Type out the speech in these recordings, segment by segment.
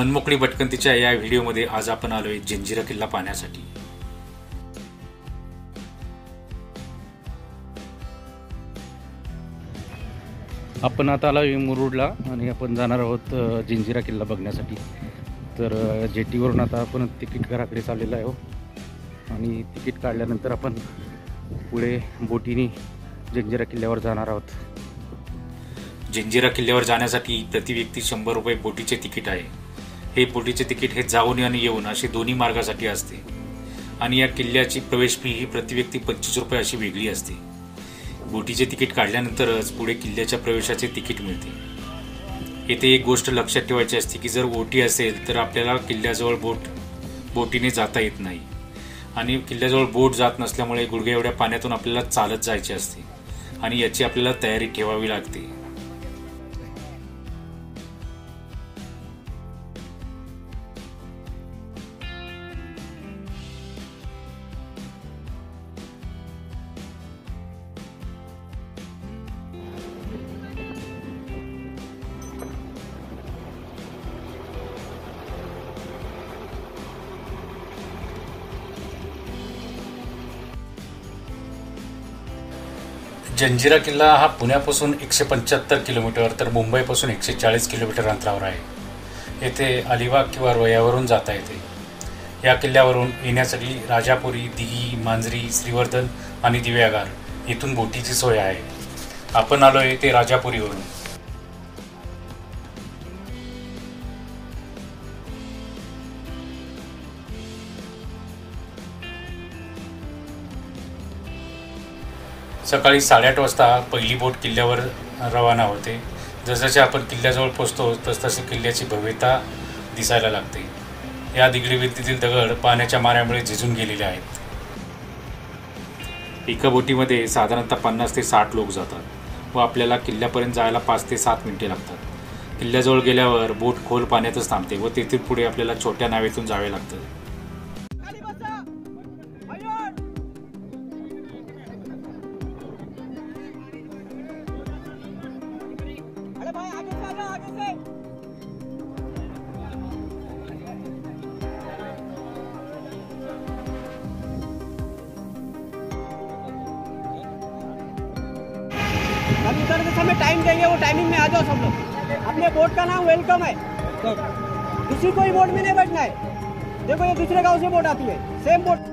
मनमोकळी भटकंतीच्या या व्हिडिओमध्ये आज आपण आलोय जंजिरा किल्ला पाहण्यासाठी। आपण आता आलोय मुरुडला आणि आपण जाणार आहोत जंजिरा किल्ला बघण्यासाठी। तर जेटीवरून आता आपण तिकीट घराकडे चाललेलो आहे आणि तिकीट काढल्यानंतर आपण पुढे बोटीने जंजिरा किल्ल्यावर जाणार आहोत। जंजिरा किल्ल्यावर जाण्यासाठी प्रति व्यक्ती 100 रुपये बोटीचे तिकीट आहे। हे बोटीचे तिकीट हे जाऊन आणि येऊन असे दोन्ही मार्गासाठी असते आणि या किल्ल्याची प्रवेश फी ही प्रति व्यक्ती 25 रुपये अशी वेगळी असते। बोटीचे तिकीट काढल्यानंतरच पुढे किल्ल्याच्या प्रवेशाचे तिकीट मिळते। येथे एक गोष्ट लक्षात ठेवायची असते की जर ओटी असेल तर आपल्याला किल्ल्याजवळ बोटीने जाता येत नाही आणि किल्ल्याजवळ बोट जात नसल्यामुळे गुडघ्या एवढ्या पाण्यातून आपल्याला चालत जायचे असते आणि याची आपल्याला तयारी ठेवावी लागते। जंजिरा किल्ला हा पुण्यापासून 175 किलोमीटर तर मुंबईपासून 140 किलोमीटर अंतरावर आहे। येथे अलिबाग किंवा रोह्यावरून जाता येते। या किल्ल्यावरून येण्यासाठी राजापुरी, दिघी, मांजरी, श्रीवर्धन आणि दिव्यागार इथून बोटीची सोय आहे। आपण आलोय ते राजापुरीवरून। सकाळी 8:30 वाजता पहिली बोट किल्ल्यावर रवाना होते। जसजसे आपण किल्ल्याजवळ पोहोचतो तसतसे किल्ल्याची भव्यता दिसायला लागते। या दिगडी भिंतीतील दगड पाण्याच्या माऱ्यामुळे झिजून गेलेले आहेत। एका बोटीमध्ये साधारणतः 50 ते 60 लोक जातात व आपल्याला किल्ल्यापर्यंत जायला 5 ते 7 मिनिटे लागतात। किल्ल्याजवळ गेल्यावर बोट खोल पाण्यातच थांबते व तेथून पुढे आपल्याला छोट्या नावेतून जावे लागतं। हम उधर से हमें टाइम देंगे, वो टाइमिंग में आ जाओ सब लोग। अपने बोट का नाम वेलकम है, किसी कोई बोट में नहीं बैठना है। देखो ये दूसरे गांव से बोट आती है, सेम बोट।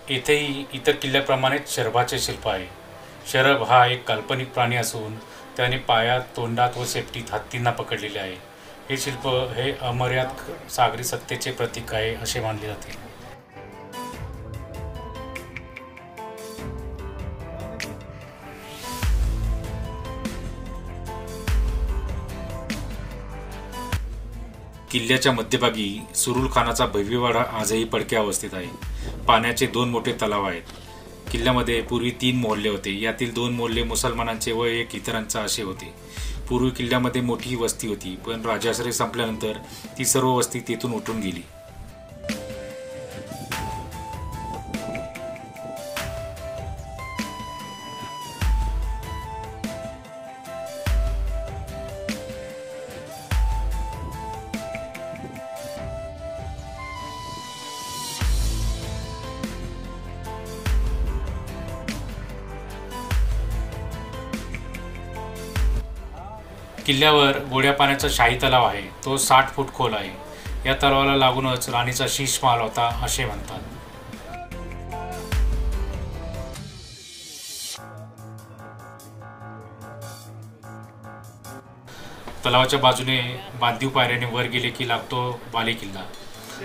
येथेही इतर किल्ल्याप्रमाणेच शरभाचे शिल्प आहे. शरभ हा एक काल्पनिक प्राणी असून त्याने पायात, तोंडात व शेपटीत हत्तींना पकडलेले आहे. हे शिल्प हे अमर्याद सागरी सत्तेचे प्रतीक आहे असे मानले जाते. किल्ल्याच्या मध्यभागी सुरुल खानाचा भव्यवाडा आजही पडक्या अवस्थेत आहे. पाण्याचे 2 मोठे तलाव आहेत. किल्ल्यामध्ये पूर्वी 3 मोहल्ले होते. यातील 2 मोहल्ले मुसलमानांचे व एक इतरांचा असे होते. पूर्वी किल्ल्यामध्ये मोठी वस्ती होती, पण राजाश्रय संपल्यानंतर ती सर्व वस्ती तेथून उठून गेली. किल्ल्यावर गोड्या पाण्याचा शाही तलाव आहे. तो 60 फूट खोल आहे. या तलावाला लागूनच राणीचा शीश महाल होता असे म्हणतात. तलावाच्या बाजूने बांधीव पायऱ्याने वर गेले की लागतो बाले किल्ला.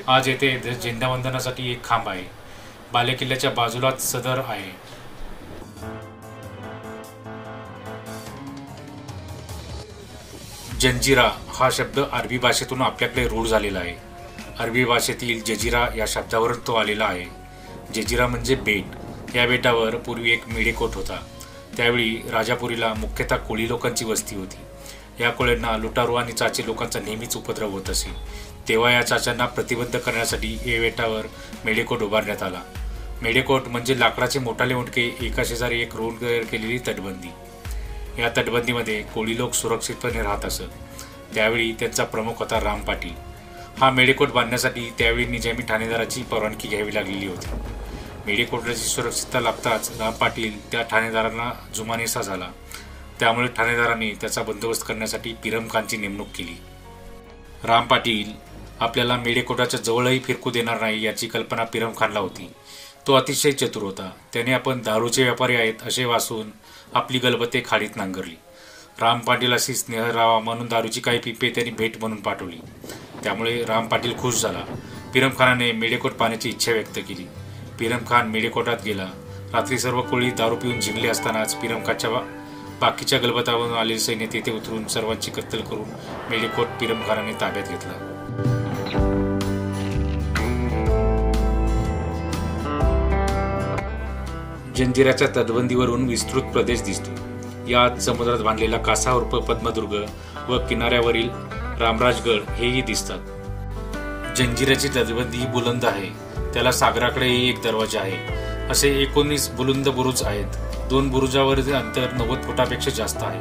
आज येथे झेंडावंदनासाठी एक खांब आहे. बाले किल्ल्याच्या बाजूलाच सदर आहे. जंजिरा हा शब्द अरबी भाषेतून आपल्याकडे रूढ झालेला आहे. अरबी भाषेतील जजिरा या शब्दावरून तो आलेला आहे. जजिरा म्हणजे बेट. या बेटावर पूर्वी एक मेढेकोट होता. त्यावेळी राजापुरीला मुख्यतः कोळी लोकांची वस्ती होती. या कोळ्यांना लुटारू आणि चाचे लोकांचा नेहमीच उपद्रव होत असे. तेव्हा या चाच्यांना प्रतिबंध करण्यासाठी या बेटावर मेढेकोट उभारण्यात आला. मेढेकोट म्हणजे लाकडाचे मोठाले मुंडके एका शेजारी एक रोड केलेली तटबंदी. या तटबंदीमध्ये कोळी लोक सुरक्षितपणे राहत असत. त्यावेळी त्यांचा प्रमुख होता राम पाटील. हा मेढेकोट बांधण्यासाठी त्यावेळी निजामी ठाणेदाराची परवानगी घ्यावी लागलेली होती. मेढेकोटाची सुरक्षितता लागताच राम पाटील त्या ठाणेदारांना जुमानेसा झाला. त्यामुळे ठाणेदारांनी त्याचा बंदोबस्त करण्यासाठी पिरम खानची नेमणूक केली. राम पाटील आपल्याला मेढेकोटाच्या जवळही फिरकू देणार नाही याची कल्पना पिरम खानला होती. तो अतिशय चतुर होता. त्याने आपण दारूचे व्यापारी आहेत असे वासून आपली गलबते खाडीत नांगरली. राम पाटीलाशी स्नेह राहावा म्हणून दारूची काही पिपे त्यांनी भेट म्हणून पाठवली. त्यामुळे राम पाटील खुश झाला. पिरम खानाने मेढेकोट पाहण्याची इच्छा व्यक्त केली. पिरम खान मेढेकोटात गेला. रात्री सर्व कोळी दारू पिऊन झिंगले असतानाच पिरम खानच्या बाकीच्या गलबतावरून आलेले सैन्य तेथे उतरून सर्वांची कत्तल करून मेढेकोट पिरम खानाने ताब्यात घेतला. जंजिराच्या तटबंदीवरून विस्तृत प्रदेश दिसतो. यात समुद्रात बांधलेला कासा उर्फ पद्मदुर्ग व किनाऱ्यावरील रामराजगड हेही दिसतात. जंजिराची तटबंदी बुलंद आहे. त्याला सागराकडेही एक दरवाजा आहे. असे 19 बुलंद बुरुज आहेत. 2 बुरुजावरील अंतर 90 फुटापेक्षा जास्त आहे.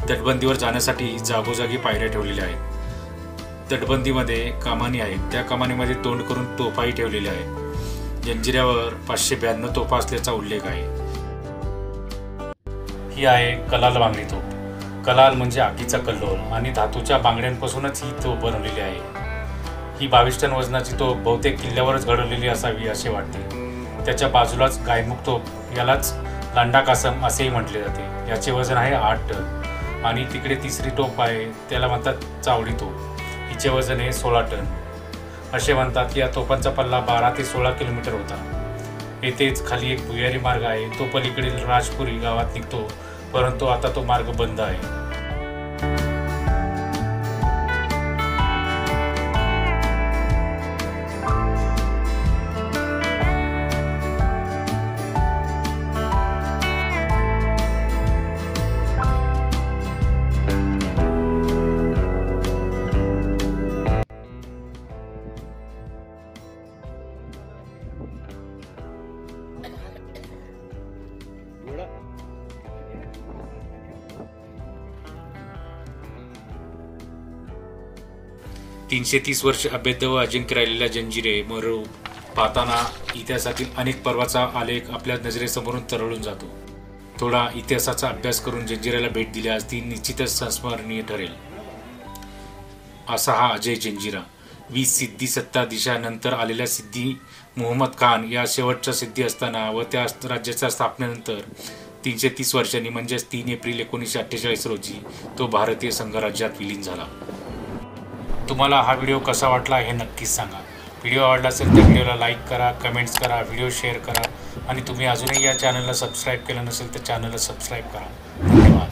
तटबंदीवर जाण्यासाठी जागोजागी पायऱ्या ठेवलेल्या आहेत. तटबंदीमध्ये कमानी आहेत. त्या कमानीमध्ये तोंड करून तोफाही ठेवलेल्या आहेत. जंजिऱ्यावर 592 तोफा असल्याचा उल्लेख आहे. ही आहे कलाल बांगडी तोफ. कलाल म्हणजे आगीचा कल्लोळ आणि धातूच्या बांगड्यांपासूनच ही तोफ बनवलेली आहे. ही 22 टन वजनाची तोफ बहुतेक किल्ल्यावरच घडवलेली असावी असे वाटते. त्याच्या बाजूलाच गायमुख तोफ, यालाच लांडा कासम असेही म्हटले जाते. याचे वजन आहे 8 टन. आणि तिकडे तिसरी तोफ आहे, त्याला म्हणतात चावडी तोफ. हिचे वजन आहे 16 टन. असे म्हणतात की या तोफांचा पल्ला 12 ते 16 किलोमीटर होता. येथेच खाली एक भुयारी मार्ग आहे. तो पलीकडील राजपुरी गावात निघतो, परंतु आता तो मार्ग बंद आहे. तीनशे वर्ष अभेद्य व अजिंक्य राहिलेल्या जंजिरे मरू पाहताना इतिहासातील अनेक पर्वाचा आलेख आपल्या नजरेसमोरून तरळून जातो. थोडा इतिहासाचा अभ्यास करून जंजिऱ्याला भेट दिल्यास ती निश्चितच संस्मरणीय ठरेल. असा हा अजय जंजिरा. 20 सिद्धी सत्ताधीशानंतर आलेल्या सिद्धी मुहम्मद खान या शेवटच्या सिद्धी असताना व त्या राज्याच्या स्थापनेनंतर 330 वर्षांनी म्हणजेच 3 एप्रिल 1948 रोजी तो भारतीय संघराज्यात विलीन झाला. तुम्हाला हा व्हिडिओ कसा वाटला हे नक्कीच सांगा. व्हिडिओ आवडला असेल तर व्हिडिओला लाईक करा, कमेंट्स करा, व्हिडिओ शेअर करा आणि तुम्ही अजूनही या चॅनलला सबस्क्राईब केलं नसेल तर चॅनलला सबस्क्राईब करा. धन्यवाद.